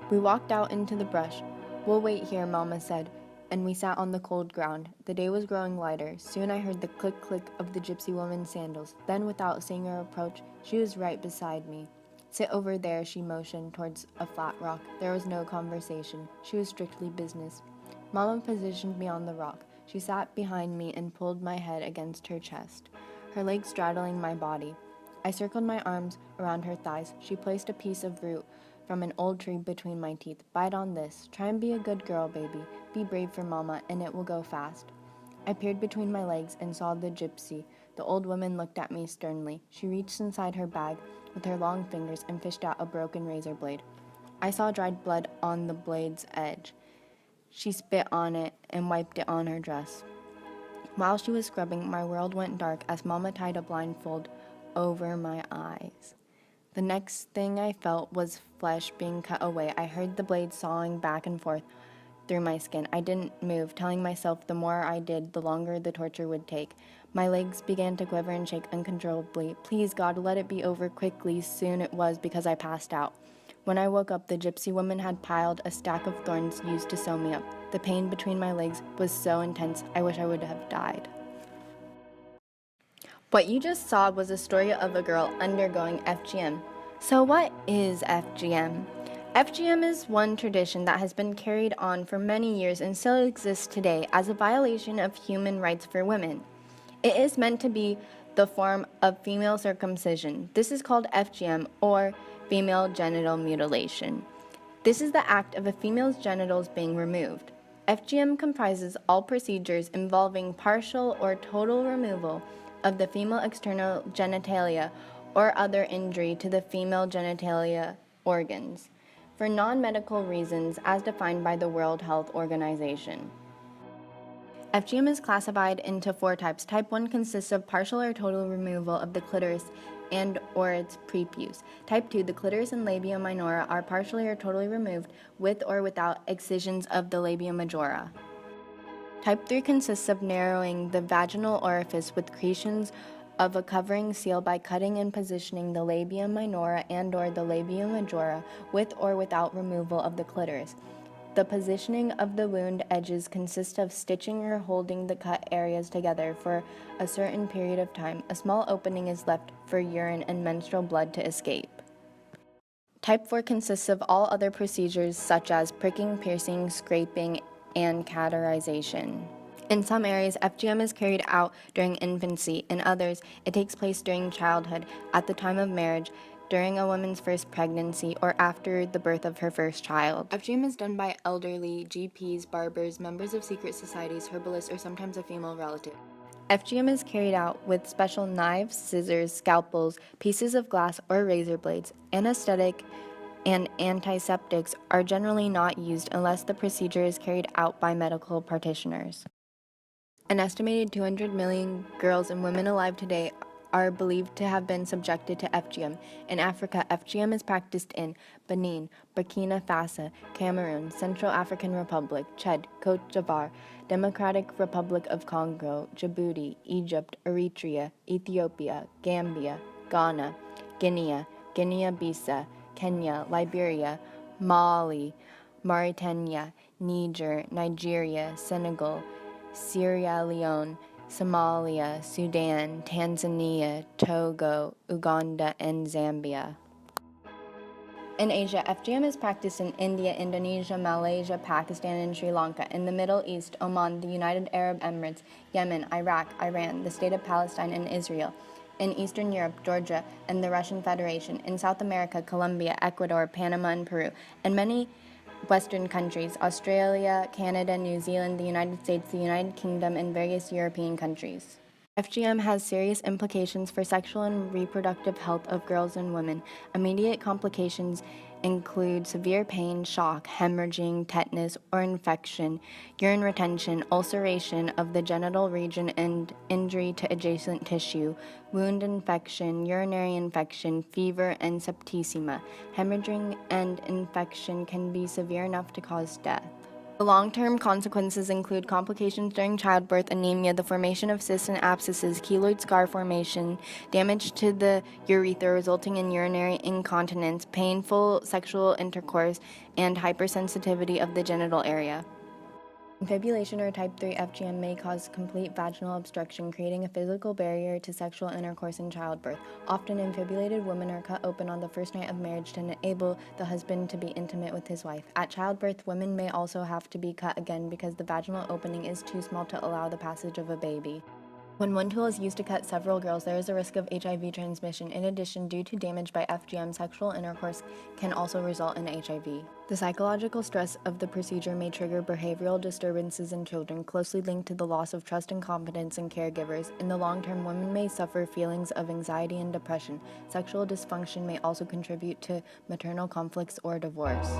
We walked out into the brush. "We'll wait here," Mama said, and we sat on the cold ground. The day was growing lighter. Soon I heard the click-click of the gypsy woman's sandals. Then, without seeing her approach, she was right beside me. "Sit over there," she motioned towards a flat rock. There was no conversation. She was strictly business. Mama positioned me on the rock. She sat behind me and pulled my head against her chest, her legs straddling my body. I circled my arms around her thighs. She placed a piece of root from an old tree between my teeth. "Bite on this. Try and be a good girl, baby. Be brave for Mama, and it will go fast." I peered between my legs and saw the gypsy. The old woman looked at me sternly. She reached inside her bag with her long fingers and fished out a broken razor blade. I saw dried blood on the blade's edge. She spit on it and wiped it on her dress. While she was scrubbing, my world went dark as Mama tied a blindfold over my eyes. The next thing I felt was flesh being cut away. I heard the blade sawing back and forth through my skin. I didn't move, telling myself the more I did, the longer the torture would take. My legs began to quiver and shake uncontrollably. Please, God, let it be over quickly. Soon it was, because I passed out. When I woke up, the gypsy woman had piled a stack of thorns used to sew me up. The pain between my legs was so intense, I wish I would have died. What you just saw was a story of a girl undergoing FGM. So what is FGM? FGM is one tradition that has been carried on for many years and still exists today as a violation of human rights for women. It is meant to be the form of female circumcision. This is called FGM, or female genital mutilation. This is the act of a female's genitals being removed. FGM comprises all procedures involving partial or total removal of the female external genitalia or other injury to the female genitalia organs for non-medical reasons as defined by the World Health Organization. FGM is classified into 4 types. Type 1 consists of partial or total removal of the clitoris and or its prepuce. Type 2, the clitoris and labia minora are partially or totally removed with or without excisions of the labia majora. Type 3 consists of narrowing the vaginal orifice with creations of a covering seal by cutting and positioning the labia minora and or the labia majora with or without removal of the clitoris. The positioning of the wound edges consists of stitching or holding the cut areas together for a certain period of time. A small opening is left for urine and menstrual blood to escape. Type 4 consists of all other procedures such as pricking, piercing, scraping, and cauterization. In some areas, FGM is carried out during infancy. In others, it takes place during childhood, at the time of marriage, during a woman's first pregnancy, or after the birth of her first child. FGM is done by elderly, GPs, barbers, members of secret societies, herbalists, or sometimes a female relative. FGM is carried out with special knives, scissors, scalpels, pieces of glass, or razor blades. Anesthetic and antiseptics are generally not used unless the procedure is carried out by medical practitioners. An estimated 200 million girls and women alive today are believed to have been subjected to FGM. In Africa, FGM is practiced in Benin, Burkina Faso, Cameroon, Central African Republic, Chad, Cote d'Ivoire, Democratic Republic of Congo, Djibouti, Egypt, Eritrea, Ethiopia, Gambia, Ghana, Guinea, Guinea-Bissau, Kenya, Liberia, Mali, Mauritania, Niger, Nigeria, Senegal, Sierra Leone, Somalia, Sudan, Tanzania, Togo, Uganda, and Zambia. In Asia, FGM is practiced in India, Indonesia, Malaysia, Pakistan, and Sri Lanka. In the Middle East, Oman, the United Arab Emirates, Yemen, Iraq, Iran, the State of Palestine, and Israel. In Eastern Europe, Georgia, and the Russian Federation. In South America, Colombia, Ecuador, Panama, and Peru. And many Western countries, Australia, Canada, New Zealand, the United States, the United Kingdom, and various European countries. FGM has serious implications for sexual and reproductive health of girls and women. Immediate complications include severe pain, shock, hemorrhaging, tetanus or infection, urine retention, ulceration of the genital region and injury to adjacent tissue, wound infection, urinary infection, fever, and septicemia. Hemorrhaging and infection can be severe enough to cause death. The long-term consequences include complications during childbirth, anemia, the formation of cysts and abscesses, keloid scar formation, damage to the urethra resulting in urinary incontinence, painful sexual intercourse, and hypersensitivity of the genital area. Infibulation or type 3 FGM may cause complete vaginal obstruction, creating a physical barrier to sexual intercourse in childbirth. Often, infibulated women are cut open on the first night of marriage to enable the husband to be intimate with his wife. At childbirth, women may also have to be cut again because the vaginal opening is too small to allow the passage of a baby. When one tool is used to cut several girls, there is a risk of HIV transmission. In addition, due to damage by FGM, sexual intercourse can also result in HIV. The psychological stress of the procedure may trigger behavioral disturbances in children, closely linked to the loss of trust and confidence in caregivers. In the long term, women may suffer feelings of anxiety and depression. Sexual dysfunction may also contribute to maternal conflicts or divorce.